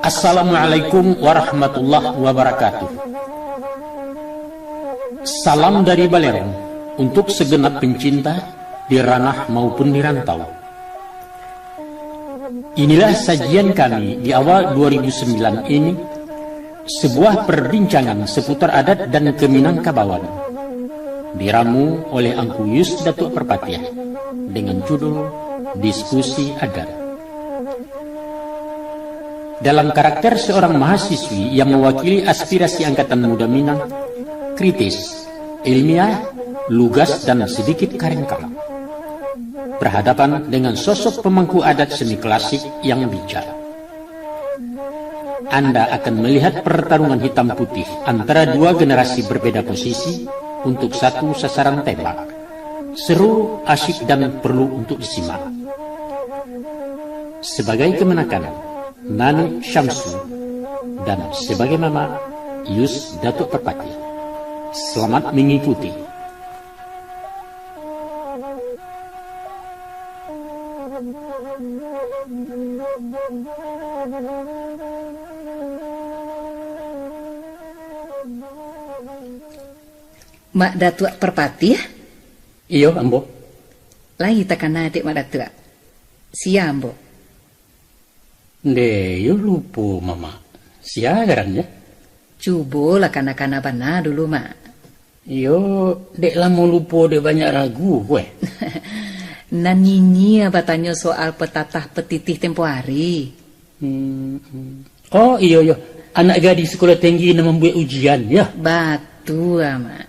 Assalamualaikum warahmatullahi wabarakatuh. Salam dari Balerong untuk segenap pencinta di ranah maupun di rantau. Inilah sajian kami di awal 2009 ini, sebuah perbincangan seputar adat dan Keminangkabauan, diramu oleh Angku Yus Datuk Perpatiah dengan judul Diskusi Adat. Dalam karakter seorang mahasiswi yang mewakili aspirasi Angkatan Muda Minang, kritis, ilmiah, lugas, dan sedikit karengkang, berhadapan dengan sosok pemangku adat seni klasik yang bijak. Anda akan melihat pertarungan hitam putih antara dua generasi berbeda posisi untuk satu sasaran tembak. Seru, asyik, dan perlu untuk disimak. Sebagai kemenakan, Nani Syamsu, dan sebagai Mama, Yus Datuk Perpatiah. Selamat mengikuti. Mak Datuk Perpatiah? Iyo, Ambo. Lagi tekan adik Mak Datuk. Sia, Ambo. Yo lupa, Mama. Siagaran ya? Cuba lah kana-kana bana dulu, Mak. Yo, dek lama lupa dek banyak ragu, gue. Nanini batanya soal petatah petitih tempo hari. Oh, iyo. Anak gadis sekolah tinggi yang membuat ujian, ya? Batu, Mak.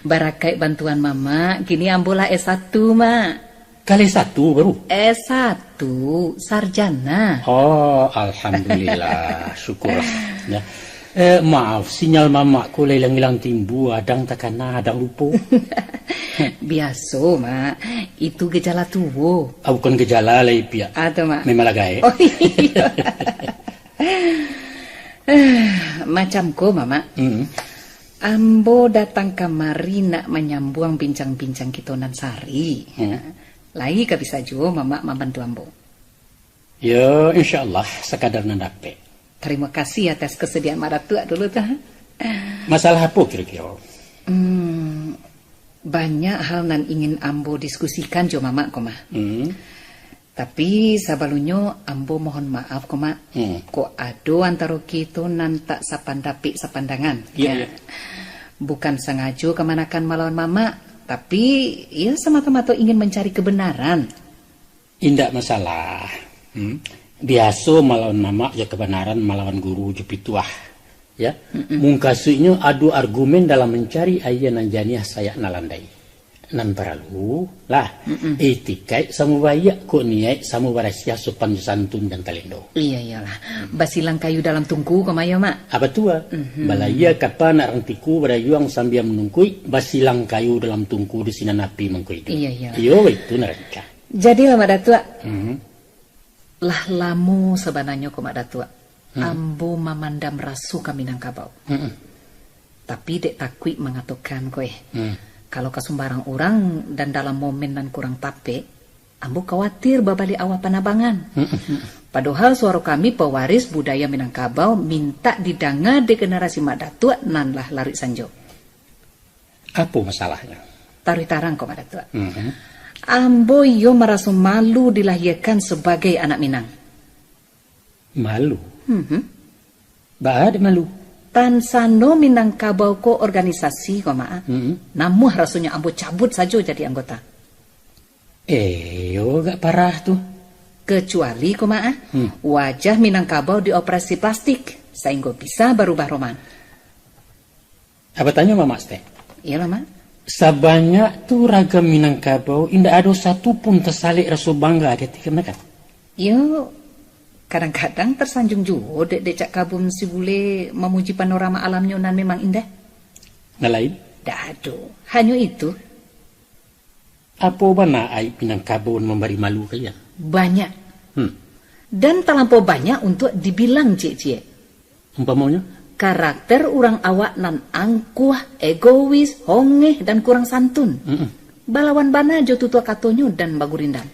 Barakai bantuan Mama, kini ambolah S1, Mak. Kali satu baru? S1, sarjana. Oh, alhamdulillah, syukurlah. Ya. Maaf, sinyal mamaku hilang-hilang timbu, adang takana, adang lupa. Biasa, Mak. Itu gejala tua. Bukan gejala lah, Ipia. Atau, Mak? Memang lagay. Oh, iya. Macamku, Mama. Ambo datang kemari nak menyambung bincang-bincang kita nan sari. Lagi gak bisa juga Mama membantu Ambo. Ya, insyaAllah sekadar nandape. Terima kasih atas kesediaan Mak Datuk dulu tuh. Masalah apa kira-kira? Banyak hal nan ingin Ambo diskusikan jo Mama kok, Mah. Tapi sebelumnya Ambo mohon maaf kok, Mak. Kok ado antara kita nan tak sapandapi sapandangan. Iya. Bukan sengaja kemanakan melawan Mama, tapi ya semata-mata ingin mencari kebenaran. Indak masalah. Biasa melawan Mama ya kebenaran melawan guru jepituah. Ya. Mungkasunya adu argumen dalam mencari ayah nan janiah saya nalandai. Nan perlu lah etikai samu bayak kok niai samu barasia sopan santun dan talendo. Iyalah. Basilang kayu dalam tungku kemaya, Mak. Apa tua? Balaya kapan rantiku berayuang sambil menungkui basilang kayu dalam tungku di sinan api mengkui itu. Iya. Iyo itu naranca. Jadi lah Mak Datuk. Lah lamu sebenarnya kok Mak Datuk. Ambo memandam rasu Keminangkabau. Tapi dek takui mengatakan kowe. Kalau kasumbarang orang dan dalam momen nan kurang tape, Ambo khawatir babali awal panabangan. Padahal suara kami pewaris budaya Minangkabau minta didanga de generasi Mak Datuk nan lah lari sanjo. Apa masalahnya? Taruh tarang kok Mak Datuk. Ambo yo merasa malu dilahirkan sebagai anak Minang. Malu? Baad malu? Tansano Minangkabau ko organisasi kok, Mak. Namun rasanya Ambo cabut saja jadi anggota. Yo gak parah tuh. Kecuali kok, Mak, wajah Minangkabau dioperasi plastik sehingga bisa berubah roman. Apa tanya Mama Ste? Iyalah, Mak. Sebanyak tuh ragam Minangkabau indah ada satu pun tersalik rasa bangga di hati mereka. Yo, kadang-kadang tersanjung juga dek Cak Kabum si bule memuji panorama alamnya nan memang indah. Nggak lain? Dado, hanya itu. Apa bana aib Minangkabau memberi malu kalian? Banyak. Dan terlampau banyak untuk dibilang cie-cie. Umpamanya? Karakter orang awak nan angkuh, egois, hongeh, dan kurang santun. Balawan bana jo tutua katonyo dan bagurindan.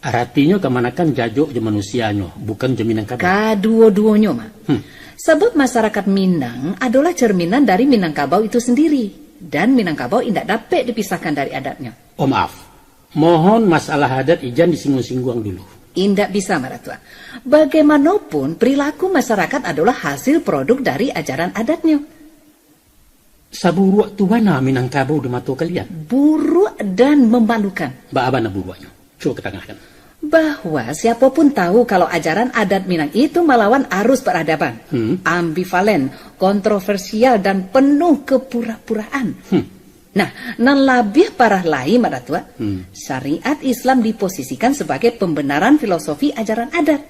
Artinya kemanakan jajo je manusianya, bukan je Minangkabau. Kaduo-duonyo, Mak. Sebab masyarakat Minang adalah cerminan dari Minangkabau itu sendiri. Dan Minangkabau tidak dapat dipisahkan dari adatnya. Oh maaf, mohon masalah adat ijan disinggung-singgung dulu. Indak bisa, Maratua. Bagaimanapun, perilaku masyarakat adalah hasil produk dari ajaran adatnya. Saburuak tu mana Minangkabau di mata kalian? Buruk dan memalukan. Ba abana buruaknya? Coba ketengahkan. Bahwa siapapun tahu kalau ajaran adat Minang itu melawan arus peradaban. Ambivalen, kontroversial, dan penuh kepura-puraan. Nah, nan lebih parah lagi, Maratua, syariat Islam diposisikan sebagai pembenaran filosofi ajaran adat.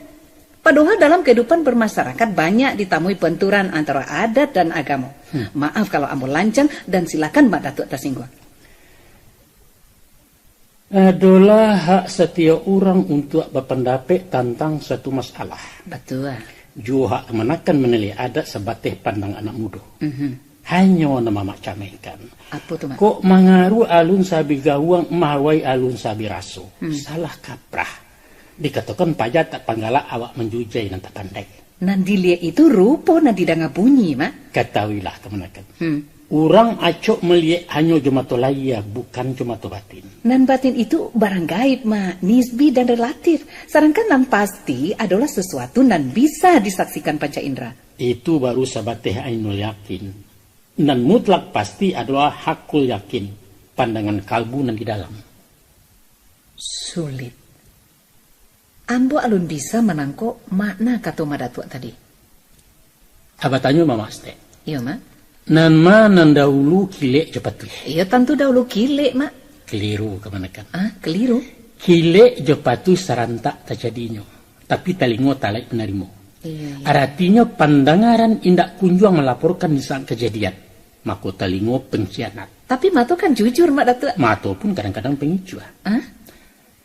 Padahal dalam kehidupan bermasyarakat banyak ditemui benturan antara adat dan agama. Maaf kalau ambo lancang dan silakan Mbak Datuk tersinggung. Adalah hak setiap orang untuk berpendapat tentang suatu masalah. Betul. Juga hak menakan menilai adat sebatas pandang anak muda. Hanya nama macam-macam. Apa tu, Mak? Kok mengaruh alun sabi gawang mawai alun sabi raso. Salah kaprah. Dikatakan pajak tak panggala awak menjujai dan tak pandai. Nan dilihat itu rupo nan didanga bunyi, Mak. Ketahuilah kemenakan. Orang acok melihat hanya cuma to laya, bukan cuma to batin. Nan batin itu barang gaib, Mak. Nisbi dan relatif. Sedangkan nan pasti adalah sesuatu nan bisa disaksikan panca indera. Itu baru sabateh ainul yakin. Nan mutlak pasti adalah hakul yakin. Pandangan kalbu nan di dalam. Sulit. Ambo alun bisa menangkok makna kata Madatua tadi. Abatanyo Mama Ste. Iya, Mak. Nan nan dahulu kilek cepat tu. Iya, tentu dahulu kilek, Mak. Keliru kemenakan. Keliru. Kilek jepatu sarantak terjadinya. Tapi talingo talai penarimo. Iya. Artinya pandangaran indak kunjung melaporkan di saat kejadian. Mako talingo pengkhianat. Tapi Mato kan jujur, Mak Datuk. Mato pun kadang-kadang pengicu.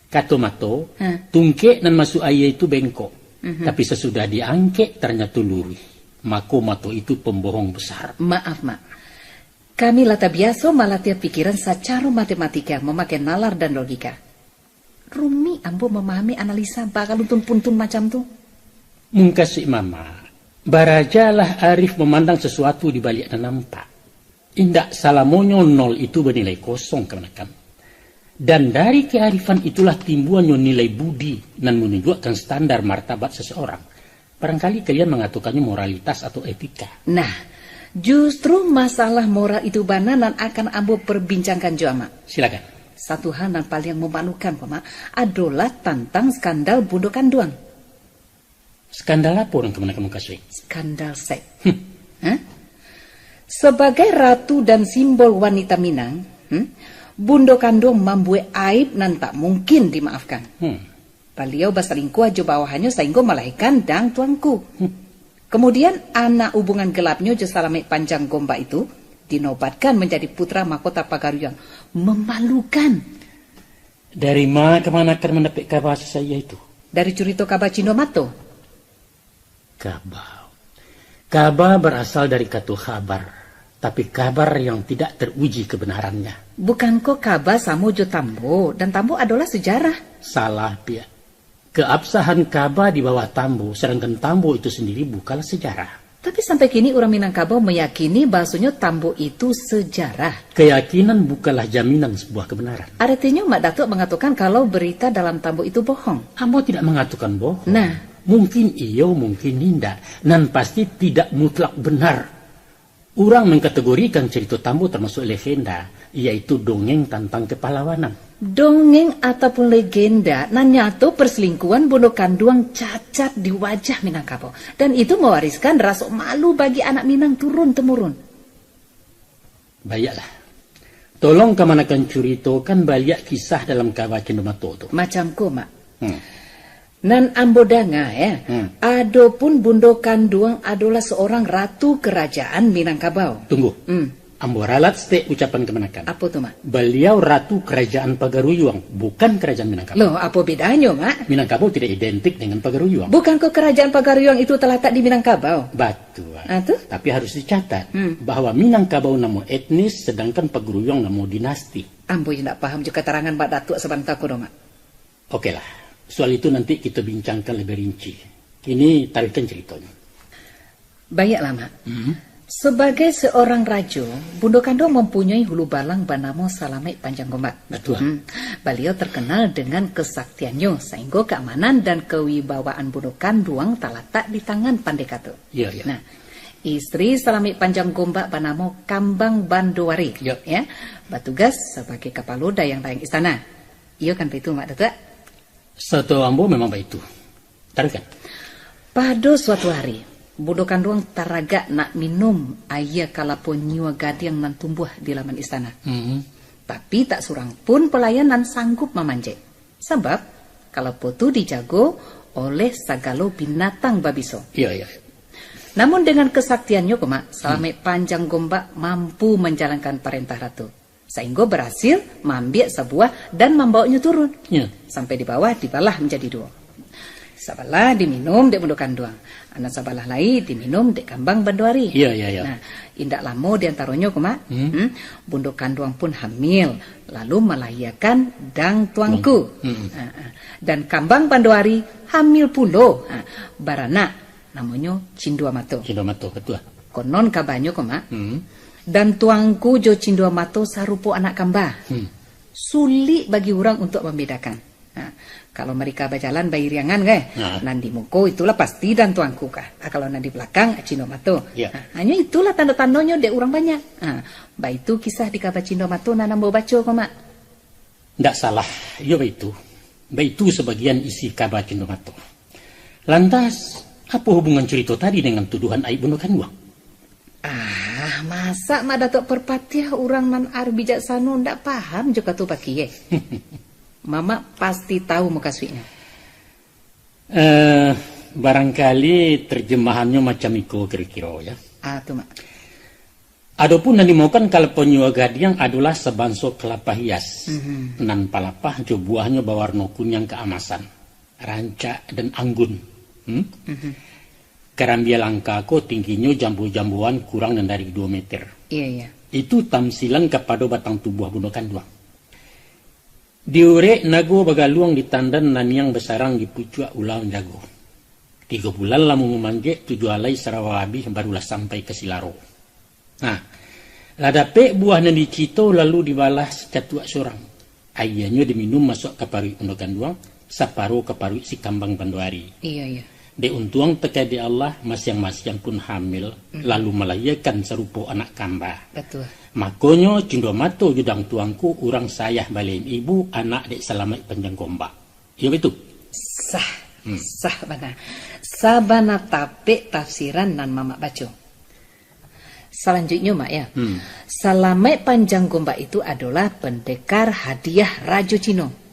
Kata Mato, tungke dan masuk ayah itu bengkok. Tapi sesudah diangke ternyata lurus. Mako Mato itu pembohong besar. Maaf, Mak. Kami lata biasa melatih pikiran secara matematika, memakai nalar dan logika. Rumi ambo memahami analisa bakal puntun macam tu. Mungkasih Mama, barajalah Arif memandang sesuatu di balik dan nampak. Indak salamonyo nol itu bernilai kosong kemenakan. Dan dari kearifan itulah timbulnya nilai budi dan menunjukkan standar martabat seseorang. Barangkali kalian mengatakannya moralitas atau etika. Nah, justru masalah moral itu bananan akan ambo perbincangkan juga, Mak. Silakan. Satu hal yang paling memalukan, Mak, adalah tentang skandal bundokan doang. Skandal apa orang kemenakan kasih? Skandal seks. Sebagai ratu dan simbol wanita Minang, Bundo Kandung membuat aib nan tak mungkin dimaafkan. Beliau berselingkuh aja bawahannya sehingga melahirkan dang tuanku. Kemudian anak hubungan gelapnya jo Salame Panjang Gombak itu dinobatkan menjadi putra mahkota Pagaruyang. Memalukan. Dari mana kemana akan mendapat kabar saya itu? Dari cerita kabar Cindomato. Kabar berasal dari kata kabar. Tapi kabar yang tidak teruji kebenarannya. Bukan kok kabar sama jo Tambo. Dan Tambo adalah sejarah. Salah pihak. Keabsahan kabar di bawah Tambo. Sedangkan Tambo itu sendiri bukanlah sejarah. Tapi sampai kini orang Minangkabau meyakini bahasanya Tambo itu sejarah. Keyakinan bukanlah jaminan sebuah kebenaran. Artinya Mak Datuk mengatakan kalau berita dalam Tambo itu bohong. Ambo tidak mengatakan bohong. Nah. Mungkin iyo, mungkin tidak. Dan pasti tidak mutlak benar. Orang mengkategorikan cerita Tambo termasuk legenda, yaitu dongeng tentang kepahlawanan. Dongeng ataupun legenda, nanyatu perselingkuhan Bundo Kanduang cacat di wajah Minangkabau. Dan itu mewariskan rasa malu bagi anak Minang turun-temurun. Baiklah. Tolong kemanakan ceritakan banyak kisah dalam kabar Cindomato itu. Macamku, Mak. Nan ambodanga ya. Adapun Bundo Kanduang adalah seorang ratu kerajaan Minangkabau. Tunggu. Ambo ralat ste ucapan kemenakan. Apa tuh, Mak? Beliau ratu kerajaan Pagaruyuang, bukan kerajaan Minangkabau. Loh, apa bedanya, Mak? Minangkabau tidak identik dengan Pagaruyuang. Bukankah kerajaan Pagaruyuang itu terletak di Minangkabau? Betul. Tuh? Tapi harus dicatat bahwa Minangkabau namo etnis, sedangkan Pagaruyuang namo dinasti. Ambo tidak paham juga keterangan Mbak Datuk sebentar dong, Mak. Oke lah, soal itu nanti kita bincangkan lebih rinci. Ini tarikkan ceritanya. Baiklah, Mak. Sebagai seorang rajo, Bundo Kandung mempunyai hulu balang bernama Salamet Panjang Gombak. Betul. Beliau terkenal dengan kesaktiannya, sehingga keamanan dan kewibawaan Bundo Kandung terletak di tangan Pandekato. Iya, iya. Nah, istri Salamet Panjang Gombak bernama Kambang Bandowari, Ya. bertugas sebagai kepala dayang-dayang istana. Iya kan begitu, Mak Datuk? Satu ambo memang begitu. Tarikkan. Pada suatu hari, Bundo Kandung taraga nak minum air kalapun nyua gading nan tumbuh di laman istana. Tapi tak surang pun pelayan nan sanggup memanjat. Sebab kalau putu dijago oleh segala binatang babiso. Iya, iya. Namun dengan kesaktiannya, Mak, Salamet Panjang Gombak mampu menjalankan perintah ratu. Sehingga berhasil mengambil sebuah dan membawanya turun. Ya. Sampai di bawah dibalah menjadi dua. Sabalah diminum dek Bundo Kandung. Anak sabalah lain diminum dek Kambang Bandowari. Iya, iya, iya. Nah, indak lama diantaranya, Mak. Bundo Kandung pun hamil, lalu melahirkan Dang Tuangku. Dan Kambang Bandowari hamil pulo. Baranak namanya Cindua Mato. Cindua Mato, betul. Konon kabarnya, Mak. Dan Tuangku jo Cindua Mato sarupo anak kambah. Sulit bagi orang untuk membedakan. Nah, kalau mereka berjalan bayi riangan nanti muko itulah pasti dan tuangku kah. Kalau nanti belakang Cindua Mato. Hanya itulah tanda-tandanya dek orang banyak. Baik itu kisah di kabar Cindua Mato nanam baca kok, Mak. Tidak salah, iya begitu. Begitu sebagian isi kabar Cindua Mato. Lantas, apa hubungan cerita tadi dengan tuduhan aib Bundo Kandung? Masa Mak Datuk Perpatiah orang nan ar bijaksana ndak paham juga tuh pakai. Mama pasti tahu muka suinya. Barangkali terjemahannya macam itu kira-kira ya. Tuh, Mak. Adapun yang dimaukan kalau penyua gadiang adalah sebansok kelapa hias. Nan palapah jo buahnya berwarna kuning keemasan, rancak dan anggun. Kerambia langka ko tingginya jambu-jambuan kurang dari 2 meter. Iya. Itu tamsilan kepada batang tubuh Bundo Kandung. Diure nago bagaluang di tandan naniang besarang di pucuk ulang jago. 3 bulan lamu memanjek 7 alai sarawabi barulah sampai ke Silaro. Nah, ladape buahnya dicito lalu dibalas catua seorang. Ayahnya diminum masuk ke parut Bundo Kandung, separuh ke parut si Kambang Bandowari. Iya. De untuang teka di Allah masing-masing pun hamil lalu melahirkan serupa anak kambah. Betul. Makonyo Cindua Mato judang tuangku urang sayah balain ibu anak dek Salamet Panjang Gombak. Iya betul. Sah benar. Sabana tape tafsiran nan Mama baca. Selanjutnya, Mak ya. Salamet Panjang Gombak itu adalah pendekar hadiah Raja Cino.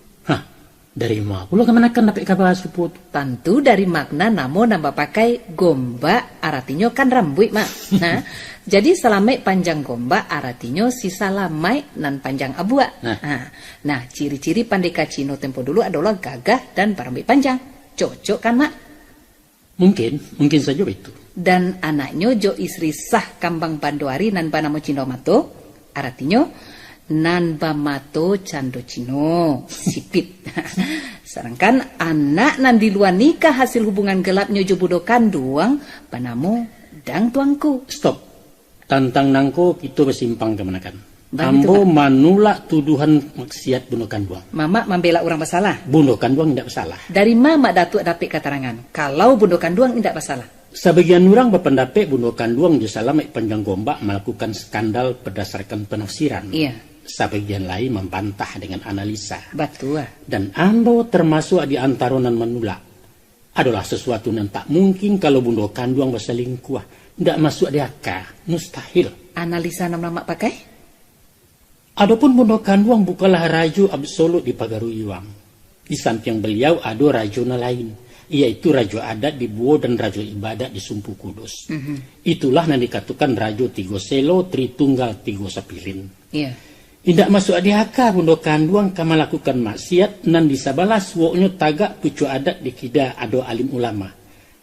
Dari mana pula kemenakan dapat kabar suput? Tentu dari makna namun nambah pakai gombak artinya kan rambut, Mak. Nah, jadi Salamet Panjang Gombak artinya si Salamet nan panjang abua. Nah, ciri-ciri pendekar Cino tempo dulu adalah gagah dan berambut panjang. Cocok kan, Mak? Mungkin saja itu. Dan anaknya jo istri sah Kambang Bandowari nan banamo Cindua Mato artinya nan bamato cando Cino sipit. Sedangkan anak nan di luar nikah hasil hubungan gelapnya jo Bundo Kandung panamo Dang Tuangku. Stop. Tantang nangko kita bersimpang kemenakan. Ambo manulak tuduhan maksiat Bundo Kandung. Mama membela orang bersalah. Bundo Kandung tidak bersalah. Dari Mama Datuk dapat keterangan kalau Bundo Kandung tidak bersalah. Sebagian orang berpendapat Bundo Kandung di Salamet Panjang Gombak melakukan skandal berdasarkan penafsiran. Iya. Sebagian lain membantah dengan analisa. Betul. Dan ambo termasuk di antara nan menolak. Adalah sesuatu yang tak mungkin kalau Bundo Kandung berselingkuh. Tidak masuk di akal. Mustahil. Analisa nama pakai? Adapun Bundo Kandung bukanlah raja absolut di Pagaruyuang. Di samping beliau ada rajona lain yaitu rajo adat di Buo dan rajo ibadat di Sumpu Kudus. Itulah yang dikatakan rajo Tigo Selo Tritunggal Tigo Sapilin. Iya. Indak masuk adihaka bundo kanduang kama lakukan maksiat nan disabalas woknyo tagak pucu adat di kida ado alim ulama.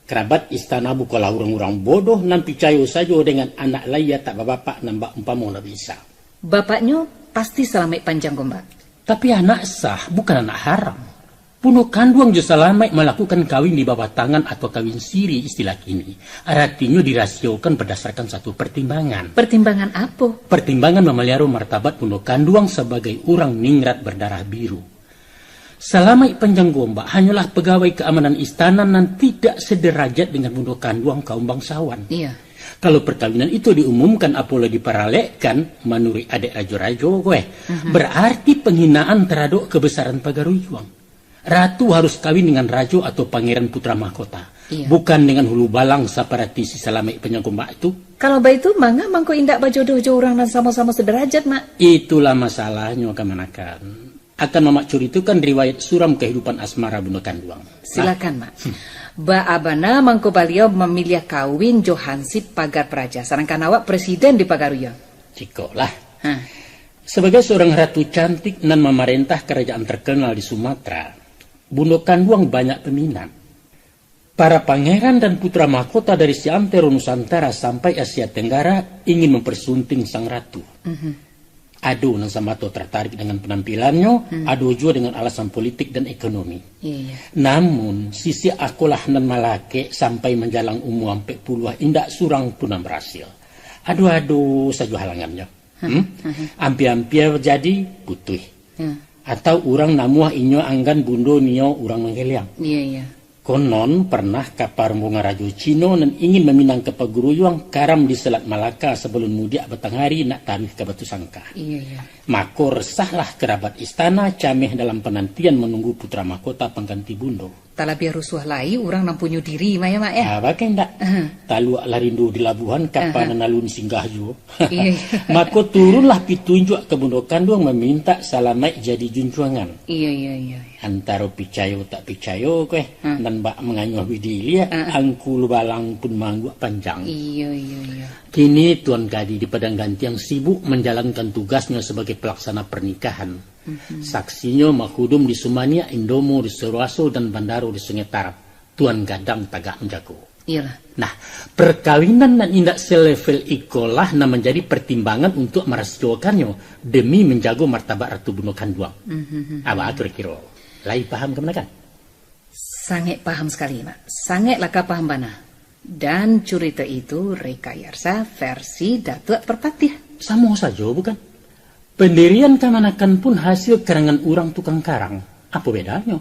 Kerabat istana bukalah orang-orang bodoh nan picayo saja dengan anak laya tak bapak nambak umpamo na bisa. Bapaknya pasti selamat panjang gombak. Tapi anak sah bukan anak haram. Puno kanduang jo salamai melakukan kawin di bawah tangan atau kawin siri istilah kini. Artinya dirasiokan berdasarkan satu pertimbangan. Pertimbangan apa? Pertimbangan memelihara martabat puno kanduang sebagai orang ningrat berdarah biru. Salamai panjang gombak hanyalah pegawai keamanan istana dan tidak sederajat dengan puno kanduang kaum bangsawan. Iya. Kalau perkawinan itu diumumkan apalagi diparalekkan menurut adik rajo-rajo berarti penghinaan terhadap kebesaran Pagaruyuang. Ratu harus kawin dengan rajo atau pangeran putra mahkota. Iya. Bukan dengan hulu balang seperti si Salamai penyagombak itu. Kalau begitu, mangga mangko indak bajodoh-jodoh orang dan sama-sama sederajat, Mak. Itulah masalahnya kemanakan. Akan memakcur itu kan riwayat suram kehidupan asmara Bunda Kanduang. Silakan, Mak. Ba abana mangko beliau memilih kawin Johansip Pagar Praja. Sedangkan awak presiden di Pagaruyuang. Cikolah. Sebagai seorang ratu cantik dan memerintah kerajaan terkenal di Sumatera, Bunda Kanduang banyak peminat. Para pangeran dan putra mahkota dari seantero Nusantara sampai Asia Tenggara ingin mempersunting sang ratu. Ado nang samato tertarik dengan penampilannya, ado juga dengan alasan politik dan ekonomi. Iya. Namun, sisi akolah dan malake sampai menjalang umur sampai puluh indak surang pun berhasil. Aduh saja halangannya. Ampia-ampia jadi putih. Atau orang namuah inyo anggan bundo nio orang mengheliang. Iya, iya. Konon pernah kapar bunga rajo Cino dan ingin meminang ke Pagaruyuang karam di Selat Malaka sebelum mudik batang hari nak taruh ke Batu Sangka. Iya, iya. Maka resahlah kerabat istana cameh dalam penantian menunggu putra mahkota pengganti bundo. Tala biar rusuh lai, orang nampunyo diri, Mak ya, Mak ya. Bagai ndak. Talu larindu di labuhan kapan nalun singgah jo. Iya. Maka turunlah pitunjuk ke Bunda Kanduang meminta Salamai jadi junjungan. Iya, iya, iya. Antara picayo tak picayo dan bak menganyuh widilia angkul balang pun mangguk panjang. Iya, iya, iya. Kini Tuan Gadi di Padang Gantiang sibuk menjalankan tugasnya sebagai pelaksana pernikahan. Saksinya makhudum di Sumania, Indomo di Seruaso dan Bandaro di Sungai Tarap. Tuan Gadang tagak menjago. Iyalah. Nah, perkawinan dan indak selevel ikolah nah menjadi pertimbangan untuk merasiokannya demi menjaga martabat Ratu Bunda Kanduang. Apa kira-kira? Lai paham kemana kan? Sangat paham sekali, Mak. Sangat laka paham bana. Dan cerita itu rekayasa versi Datuk Perpatiah. Sama saja bukan? Pendirian kemanakan pun hasil karangan orang tukang karang. Apa bedanya?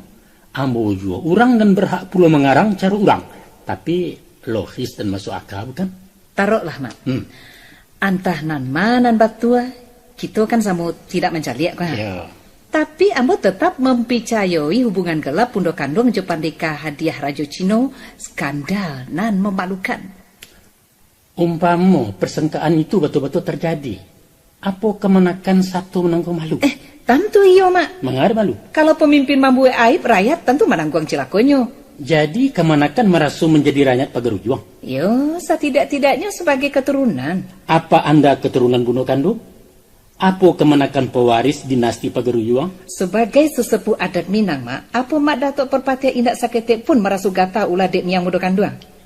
Ambo juga orang dan berhak pula mengarang cara orang. Tapi logis dan masuk akal bukan? Taruhlah, Mak. Antah nan manan batua, kita kan sama tidak mencaliak kan? Ya. Tapi ambo tetap mempercayai hubungan gelap Bunda Kanduang Jepandika hadiah Rajo Cino skandal nan memalukan. Umpama persengkaan itu betul-betul terjadi. Apa kemenakan satu menanggung malu? Tentu iya, Mak. Mengar malu? Kalau pemimpin mampu aib, rakyat tentu menanggung cilakonyo. Jadi kemenakan merasa menjadi rakyat Pagaruyuang? Yo, setidak-tidaknya sebagai keturunan. Apa Anda keturunan Bunda Kanduang? Apa kemenakan pewaris dinasti Pagaruyuang? Sebagai sesepuh adat Minang, Mak, apa Mak Datuk Perpatiah indak saketik pun merasa gata ulah dek miang Bunda Kanduang?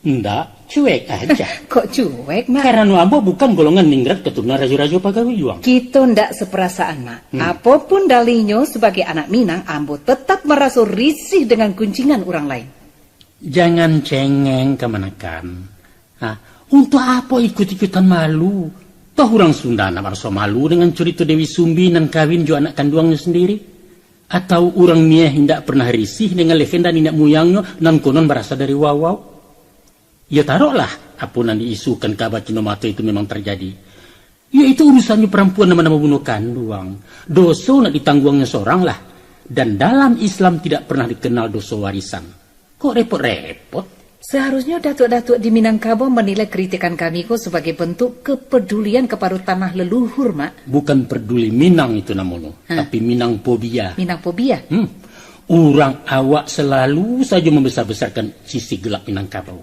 Ndak, cuek aja. Kok cuek, Mak? Karena ambo bukan golongan ningrat keturunan raja-raja Pagaruyuang. Kita ndak seperasaan, Mak. Apapun dalinya sebagai anak Minang, ambo tetap merasa risih dengan kuncingan orang lain. Jangan cengeng kemenakan. Untuk apa ikut-ikutan malu? Toh orang Sunda nak merasa malu dengan cerita Dewi Sumbi dan kawin jo anak kanduangnya sendiri. Atau orang Nia hendak pernah risih dengan legenda nenek moyangnya dan konon berasal dari Wawau. Ya taruhlah, apa yang diisukan kabar Cinomato itu memang terjadi. Ya itu urusannya perempuan nama-nama Bunda Kanduang. Dosa nak ditangguangnya seorang lah. Dan dalam Islam tidak pernah dikenal dosa warisan. Kok repot-repot? Seharusnya datuk-datuk di Minangkabau menilai kritikan kami kok sebagai bentuk kepedulian kepada tanah leluhur, Mak. Bukan peduli Minang itu namanya, tapi Minang Pobia. Minang Pobia? Orang awak selalu saja membesar-besarkan sisi gelap Minangkabau.